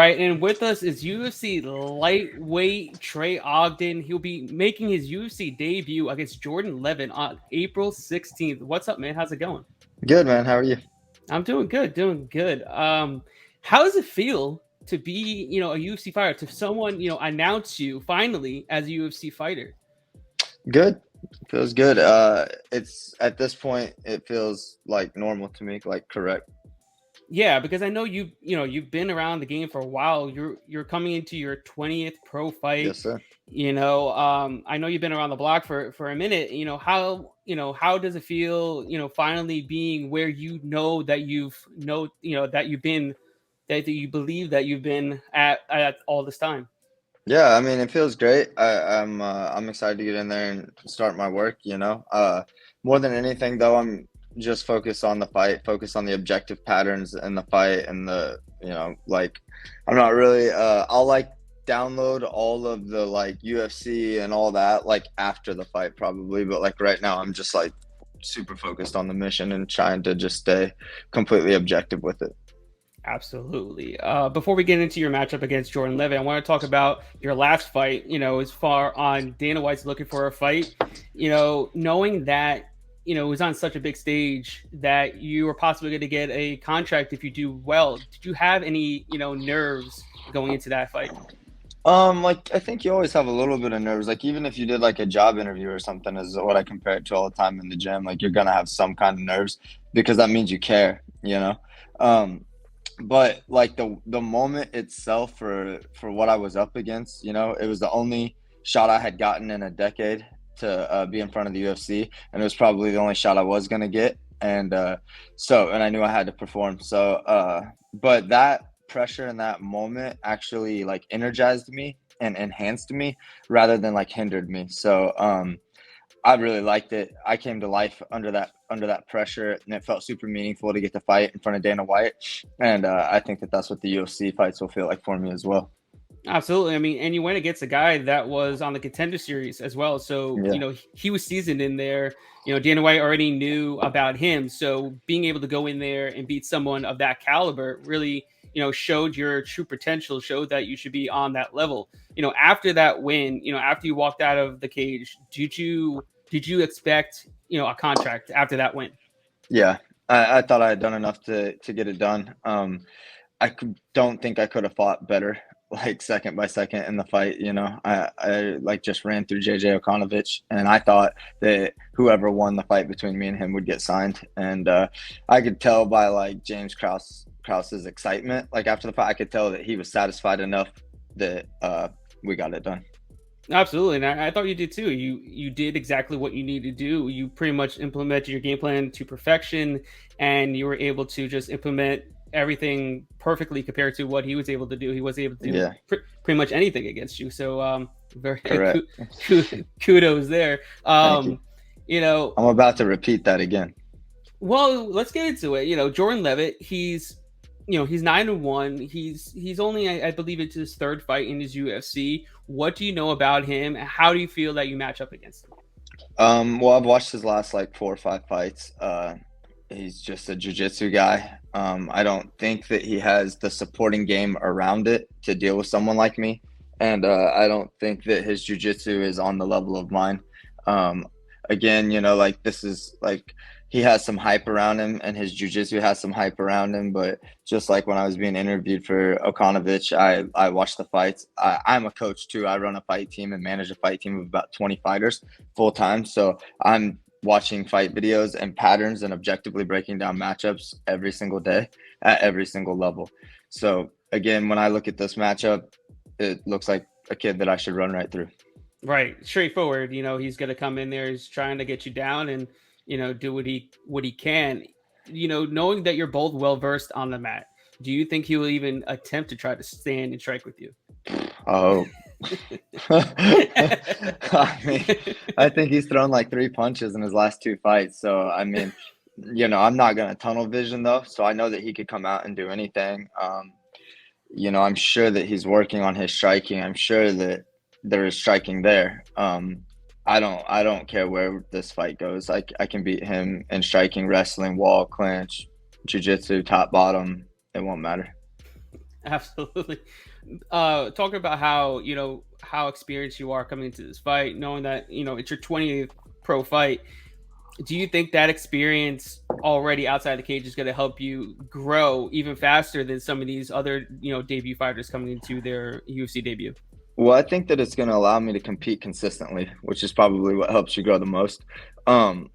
right, and with us is UFC lightweight Trey Ogden. He'll be making his UFC debut against Jordan Leavitt on April 16th. What's up, man? How's it going? Good, man. How are you? I'm doing good, doing good. How does it feel to be, a UFC fighter, to someone, announce you finally as a UFC fighter? Good. Feels good. It's at this point, it feels like normal to me, like correct. Yeah, because I know you've been around the game for a while. You're coming into your 20th pro fight. Yes, sir. I know you've been around the block for a minute. How does it feel, finally being where that you've been that you believe that you've been at all this time? Yeah, I mean, it feels great. I'm excited to get in there and start my work. More than anything, though, I'm just focused on the fight, focused on the objective patterns in the fight, and like I'm not really. I'll like download all of the like UFC and all that like after the fight probably, but like right now, I'm just like super focused on the mission and trying to just stay completely objective with it. Absolutely. Before we get into your matchup against Jordan Leavitt, I want to talk about your last fight. As far on Dana White's looking for a fight, knowing that it was on such a big stage that you were possibly going to get a contract if you do well. Did you have any nerves going into that fight? Like I think you always have a little bit of nerves. Like even if you did like a job interview or something, is what I compare it to all the time in the gym. Like you're gonna have some kind of nerves because that means you care, you know. Um, but like the moment itself for what I was up against, it was the only shot I had gotten in a decade to be in front of the UFC, and it was probably the only shot I was gonna get, and I knew I had to perform. But that pressure in that moment actually like energized me and enhanced me rather than like hindered me. I really liked it. I came to life under that pressure, and it felt super meaningful to get to fight in front of Dana White. And I think that that's what the UFC fights will feel like for me as well. Absolutely. I mean, and you went against a guy that was on the Contender Series as well. So, Yeah, he was seasoned in there. Dana White already knew about him. So being able to go in there and beat someone of that caliber really, showed your true potential, showed that you should be on that level. After that win, after you walked out of the cage, did you expect, a contract after that win? yeah. I thought I had done enough to get it done. Don't think I could have fought better, like second by second in the fight. I like just ran through JJ Okanovich, and I thought that whoever won the fight between me and him would get signed. And I could tell by like James Krause's excitement, like after the fight, I could tell that he was satisfied enough that we got it done. Absolutely, and I thought you did too. You did exactly what you needed to do. You pretty much implemented your game plan to perfection, and you were able to just implement everything perfectly compared to what he was able to do. He was able to do Yeah, pretty much anything against you. So, very correct. kudos there. Thank you. You know, I'm about to repeat that again. well, let's get into it. Jordan Leavitt, he's 9-1. He's only, I believe, it's his third fight in his UFC. What do you know about him? How do you feel that you match up against him? Well, I've watched his last like 4 or 5 fights. He's just a jiu-jitsu guy. I don't think that he has the supporting game around it to deal with someone like me, and I don't think that his jiu-jitsu is on the level of mine. Um, Again, like this is like he has some hype around him, and his jiu-jitsu has some hype around him. But just like when I was being interviewed for Okanovich, I watched the fights. I'm a coach too. I run a fight team and manage a fight team of about 20 fighters full time. So I'm watching fight videos and patterns and objectively breaking down matchups every single day at every single level. So again, when I look at this matchup, it looks like a kid that I should run right through. Right, straightforward. He's gonna come in there. He's trying to get you down and do what he can. Knowing that you're both well versed on the mat, do you think he will even attempt to try to stand and strike with you? Oh, I mean, I think he's thrown like 3 punches in his last 2 fights. So, I mean, I'm not going to tunnel vision though. So I know that he could come out and do anything. I'm sure that he's working on his striking. I'm sure that there is striking there. I don't care where this fight goes. I can beat him in striking, wrestling, wall, clinch, jiu-jitsu, top, bottom. It won't matter. Absolutely. Talking about how how experienced you are coming into this fight, knowing that it's your 20th pro fight. Do you think that experience already outside the cage is going to help you grow even faster than some of these other debut fighters coming into their UFC debut? Well, I think that it's going to allow me to compete consistently, which is probably what helps you grow the most. Um,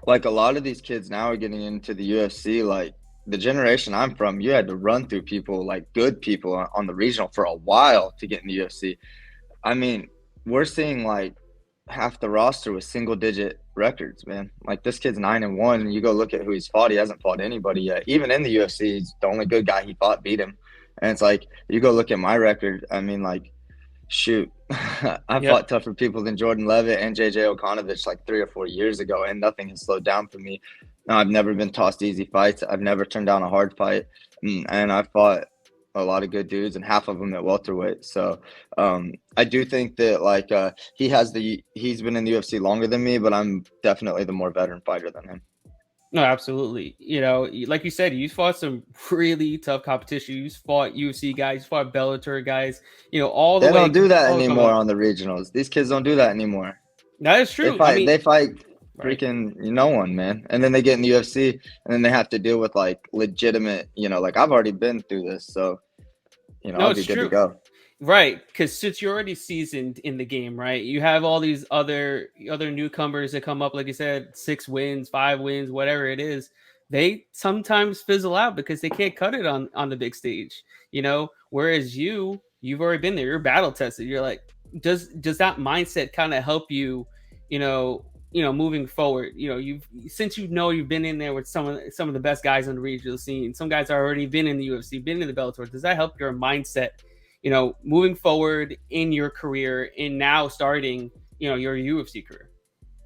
like a lot of these kids now are getting into the UFC, like the generation I'm from, you had to run through people, like good people on the regional for a while to get in the UFC. I mean, we're seeing like half the roster with single digit records, man. Like this kid's 9-1, and you go look at who he's fought. He hasn't fought anybody yet. Even in the UFC, he's the only good guy he fought beat him. And it's like you go look at my record. I mean, like, shoot, I Yep. fought tougher people than Jordan Leavitt and JJ Okanovich like 3 or 4 years ago, and nothing has slowed down for me. No, I've never been tossed easy fights. I've never turned down a hard fight, and I fought a lot of good dudes, and half of them at welterweight. So I do think that like he's been in the UFC longer than me, but I'm definitely the more veteran fighter than him. No, absolutely. Like you said, you fought some really tough competition. You fought UFC guys, you fought Bellator guys, all the They way, don't do that all the come anymore up. on the regionals. These kids don't do that anymore. That is They true. I fight mean, they fight right. freaking no one, man. And then they get in the UFC and then they have to deal with like legitimate, like I've already been through this, so No, I'll be it's good to true. go. Right, because since you're already seasoned in the game, right? You have all these other newcomers that come up, like you said, 6 wins, 5 wins, whatever it is. They sometimes fizzle out because they can't cut it on the big stage, Whereas you've already been there. You're battle tested. You're like, does that mindset kind of help you, moving forward? You've since you've been in there with some of the best guys on the regional scene. Some guys are already been in the UFC, been in the Bellator. Does that help your mindset? Moving forward in your career and now starting, your UFC career.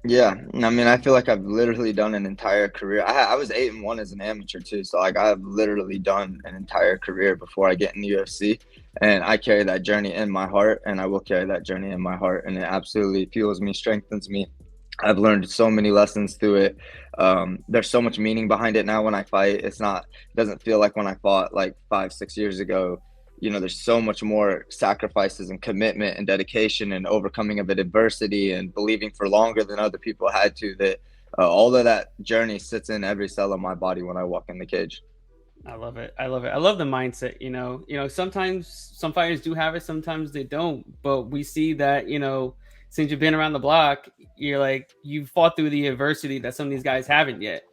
Yeah, I mean, I feel like I've literally done an entire career. I was 8-1 as an amateur too, so like I've literally done an entire career before I get in the UFC, and I carry that journey in my heart, and I will carry that journey in my heart, and it absolutely fuels me, strengthens me. I've learned so many lessons through it. There's so much meaning behind it now when I fight. It doesn't feel like when I fought like 5, 6 years ago. There's so much more sacrifices and commitment and dedication and overcoming of adversity and believing for longer than other people had to, that all of that journey sits in every cell of my body when I walk in the cage. I love it. I love it. I love the mindset. Sometimes some fighters do have it, sometimes they don't. But we see that since you've been around the block, you're like you've fought through the adversity that some of these guys haven't yet.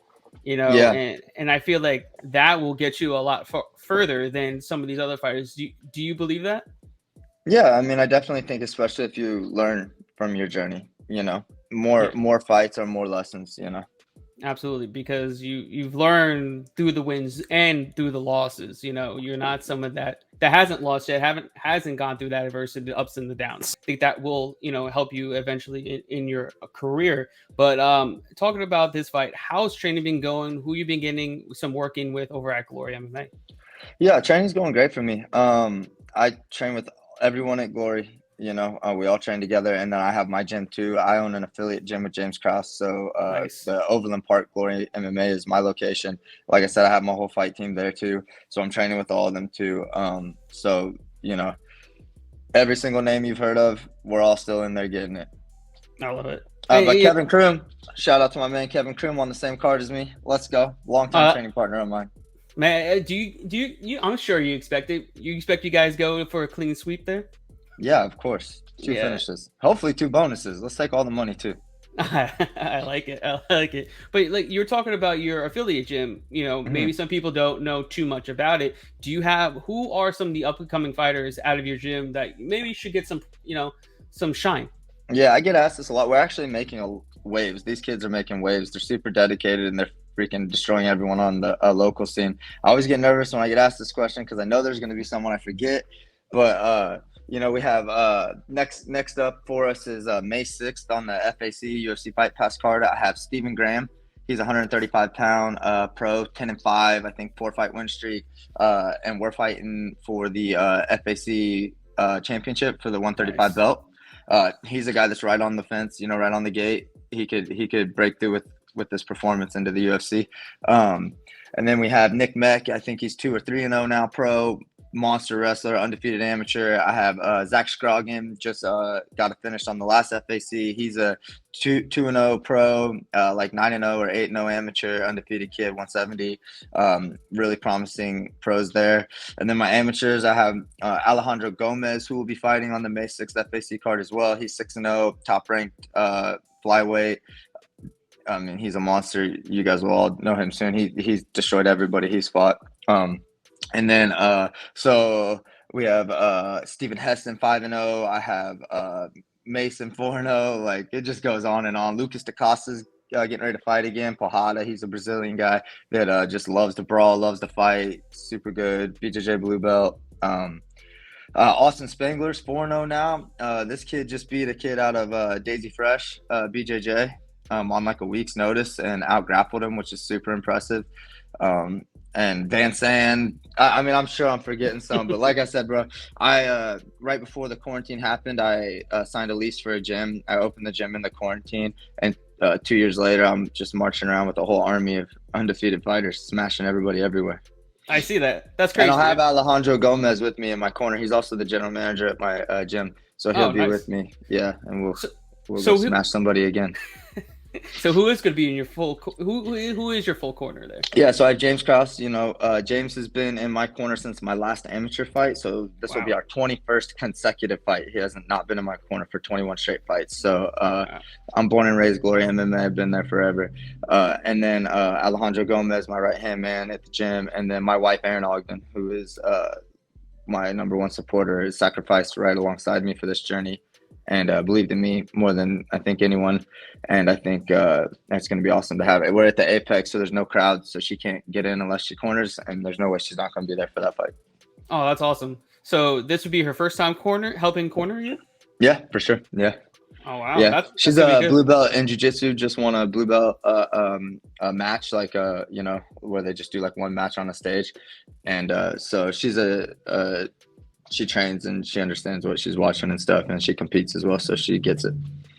Yeah. And I feel like that will get you a lot further than some of these other fighters. Do you believe that? Yeah, I mean, I definitely think, especially if you learn from your journey, more Yeah. more fights are more lessons. Absolutely, because you've learned through the wins and through the losses. You're not someone that hasn't lost yet, hasn't gone through that adversity, the ups and the downs. I think that will help you eventually in your career. But talking about this fight, how's training been going? Who you been getting some working with over at Glory MMA? Yeah, training's going great for me. I train with everyone at Glory. We all train together, and then I have my gym too. I own an affiliate gym with James Krause, so Nice. the Overland Park Glory MMA is my location. Like I said, I have my whole fight team there too, so I'm training with all of them too. So every single name you've heard of, we're all still in there getting it. I love it. But Kevin Kroom, shout out to my man Kevin Kroom on the same card as me. Let's go, longtime Uh, training partner of mine. Man, do you? I'm sure you expect it. You expect you guys go for a clean sweep there? Yeah, of course. Two Yeah, finishes. Hopefully 2 bonuses. Let's take all the money too. I like it. I like it. But like you're talking about your affiliate gym, maybe Mhm. some people don't know too much about it. Do you have who are some of the up and coming fighters out of your gym that maybe should get some shine? Yeah, I get asked this a lot. We're actually making waves. These kids are making waves. They're super dedicated and they're freaking destroying everyone on the local scene. I always get nervous when I get asked this question because I know there's going to be someone I forget. But we have next up for us is May 6th on the FAC UFC Fight Pass card. I have Stephen Graham. He's a 135-pound pro, 10-5, I think 4-fight win streak, and we're fighting for the FAC championship for the 135 Nice. belt. He's a guy that's right on the fence, right on the gate. He could break through with this performance into the UFC. And then we have Nick Meck. I think he's 2 or 3-0 now, pro. monster wrestler, undefeated amateur. I have Zach Scroggin, just got a finish on the last FAC. He's a 2-0 pro, like 9-0 or 8-0 amateur, undefeated kid, 170. Really promising pros there. And then my amateurs, I have Alejandro Gomez, who will be fighting on the May 6th FAC card as well. He's 6-0, top ranked flyweight. I mean, he's a monster. You guys will all know him soon. He's destroyed everybody he's fought. And then so we have Stephen Heston 5-0. I have Mason 4-0. Like, it just goes on and on. Lucas DaCosta's getting ready to fight again. Pajada, he's a Brazilian guy that just loves to brawl, loves to fight. Super good. BJJ blue belt. Austin Spangler's 4-0 now. This kid just beat a kid out of Daisy Fresh, BJJ. On like a week's notice and out-grappled him, which is super impressive. And Van Sand, I mean, I'm sure I'm forgetting some, but like I said, bro, I right before the quarantine happened, I signed a lease for a gym. I opened the gym in the quarantine, and 2 years later, I'm just marching around with a whole army of undefeated fighters, smashing everybody everywhere. I see that. That's crazy. And I'll have Alejandro Gomez with me in my corner. He's also the general manager at my gym, so he'll be with me. Yeah, and we'll go smash somebody again. So who is going to be in your who is your full corner there? Yeah, so I have James Krause. You know, James has been in my corner since my last amateur fight. So this will be our 21st consecutive fight. He hasn't not been in my corner for 21 straight fights. So I'm born and raised Glory MMA. I've been there forever. And then Alejandro Gomez, my right-hand man at the gym. And then my wife, Erin Ogden, who is my number one supporter, has sacrificed right alongside me for this journey. And believed in me more than I think anyone. And I think that's going to be awesome to have it. We're at the Apex, so there's no crowd, so she can't get in unless she corners, and there's no way she's not going to be there for that fight. Oh, that's awesome. So this would be her first time helping corner you? Yeah, for sure. Yeah. Oh, wow. Yeah. She's a blue belt in jiu-jitsu, just won a blue belt a match, like, you know, where they just do like one match on a stage. And so she's she trains and she understands what she's watching and stuff, and she competes as well, so she gets it.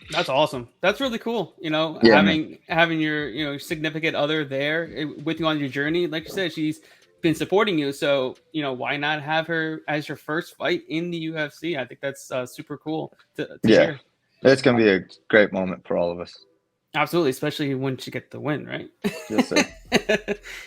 That's awesome. That's really cool. You know, having your significant other there with you on your journey. Like you said, she's been supporting you, so why not have her as your first fight in the UFC? I think that's super cool to hear. It's gonna be a great moment for all of us. Absolutely, especially when you get the win, right? Yes, sir.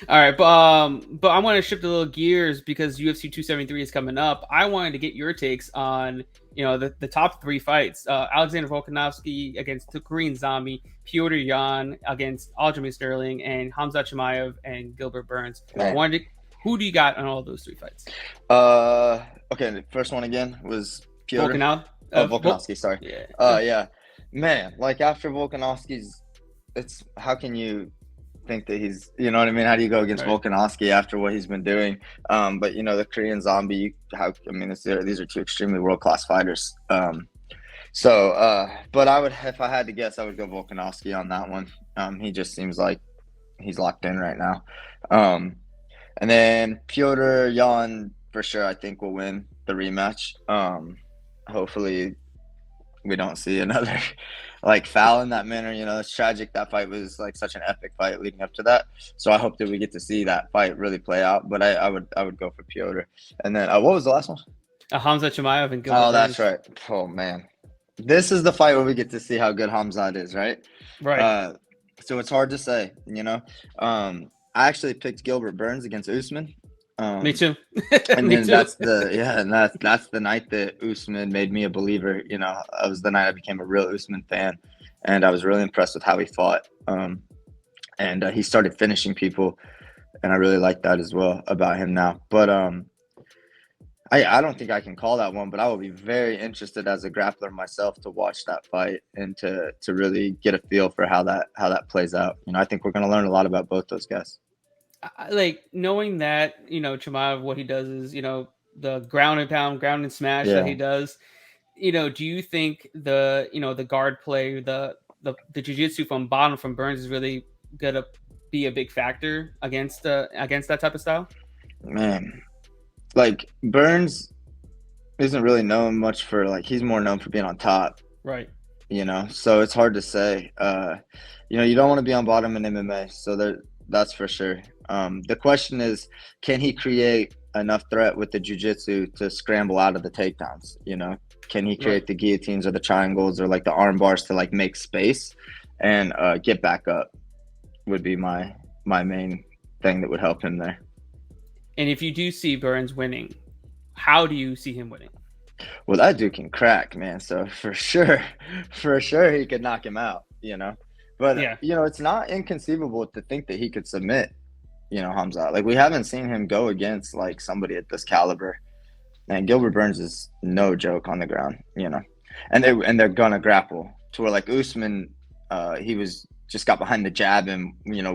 All right, but I want to shift a little gears because UFC 273 is coming up. I wanted to get your takes on the top three fights: Alexander Volkanovski against the Korean Zombie, Petr Yan against Aljamain Sterling, and Hamza Chimaev and Gilbert Burns. Who do you got on all those three fights? Okay, the first one again was Petr. Volkanovski. Sorry. Yeah. Man, like after Volkanovski's, it's how can you think that he's, you know what I mean? How do you go against Volkanovski after what he's been doing? But the Korean Zombie, these are two extremely world-class fighters. But I would, if I had to guess, I would go Volkanovski on that one. He just seems like he's locked in right now. And then Petr Yan for sure, I think will win the rematch. Hopefully we don't see another like foul in that manner. It's tragic. That fight was like such an epic fight leading up to that. So I hope that we get to see that fight really play out. But I would go for Petr. And then what was the last one? Hamza Chimaev and Gilbert. Oh, that's right. Oh man, this is the fight where we get to see how good Hamza is, right? Right. So it's hard to say. I actually picked Gilbert Burns against Usman. Me too. And then that's the night that Usman made me a believer. That was the night I became a real Usman fan, and I was really impressed with how he fought. And he started finishing people, and I really like that as well about him now. But I don't think I can call that one, but I will be very interested as a grappler myself to watch that fight and to really get a feel for how that plays out. I think we're going to learn a lot about both those guys. Like knowing that Chimaev, what he does is the ground and pound, ground and smash that he does. Do you think the guard play, the jiu-jitsu from bottom from Burns is really gonna be a big factor against that type of style? Man, like Burns isn't really known much for he's more known for being on top, right? So it's hard to say. You don't want to be on bottom in MMA, so that's for sure. The question is, can he create enough threat with the jiu-jitsu to scramble out of the takedowns, you know? Can he create the guillotines or the triangles or like the arm bars to like make space and get back up would be my main thing that would help him there. And if you do see Burns winning, how do you see him winning? Well, that dude can crack, man. So for sure he could knock him out, you know? But, you know, it's not inconceivable to think that he could submit, you know, Hamza. Like, we haven't seen him go against, like, somebody at this caliber. And Gilbert Burns is no joke on the ground, you know. And they're going to grapple to where, like, Usman, he was just got behind the jab and, you know,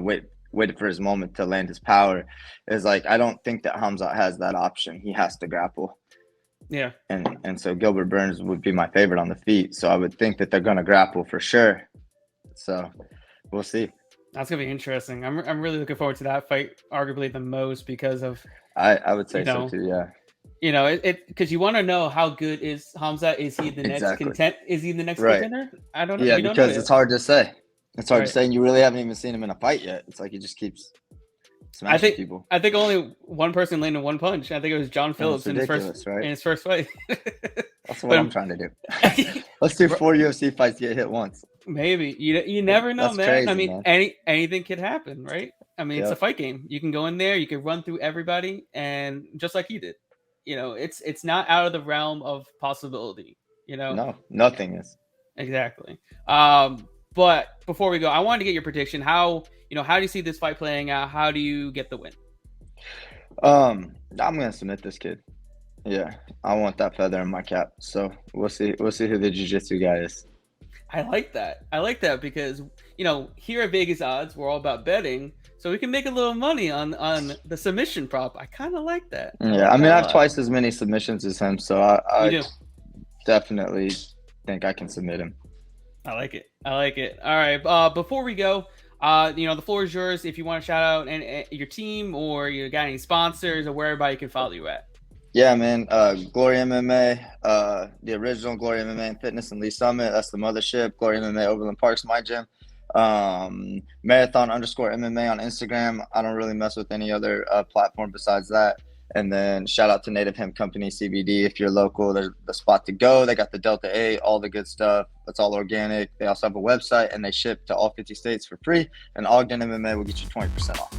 waited for his moment to land his power. Is like, I don't think that Hamza has that option. He has to grapple. Yeah. And so Gilbert Burns would be my favorite on the feet. So I would think that they're going to grapple for sure. So we'll see. That's going to be interesting. I'm really looking forward to that fight, arguably the most because of I would say so too, yeah. You know, it because you want to know how good is Hamza? Is he the next Is he the next contender? I don't know. Yeah, because it's hard to say. It's hard to say, and you really haven't even seen him in a fight yet. It's like he just keeps smashing people. I think only one person landed one punch. I think it was John Phillips in his first fight. That's what I'm trying to do. Let's do 4 UFC fights to get hit once. Maybe. You never know, man. Crazy, I mean, man. anything could happen, right? I mean, it's a fight game. You can go in there, you can run through everybody, and just like he did. You know, it's not out of the realm of possibility. You know, no, nothing is. Exactly. But before we go, I wanted to get your prediction. How do you see this fight playing out? How do you get the win? I'm gonna submit this kid. Yeah, I want that feather in my cap. So we'll see. We'll see who the jiu-jitsu guy is. I like that because here at VegasOdds we're all about betting, so we can make a little money on the submission prop. I kind of like that. Yeah, I mean I have twice as many submissions as him, so I definitely think I can submit him. I like it. All right. Before we go, the floor is yours. If you want to shout out your team or you got any sponsors or where everybody can follow you at. Yeah, man. Glory MMA, the original Glory MMA and Fitness in Lee Summit. That's the mothership. Glory MMA Overland Park's my gym. Marathon_MMA on Instagram. I don't really mess with any other platform besides that. And then shout out to Native Hemp Company CBD. If you're local, there's the spot to go. They got the Delta 8, all the good stuff. It's all organic. They also have a website and they ship to all 50 states for free. And Ogden MMA will get you 20% off.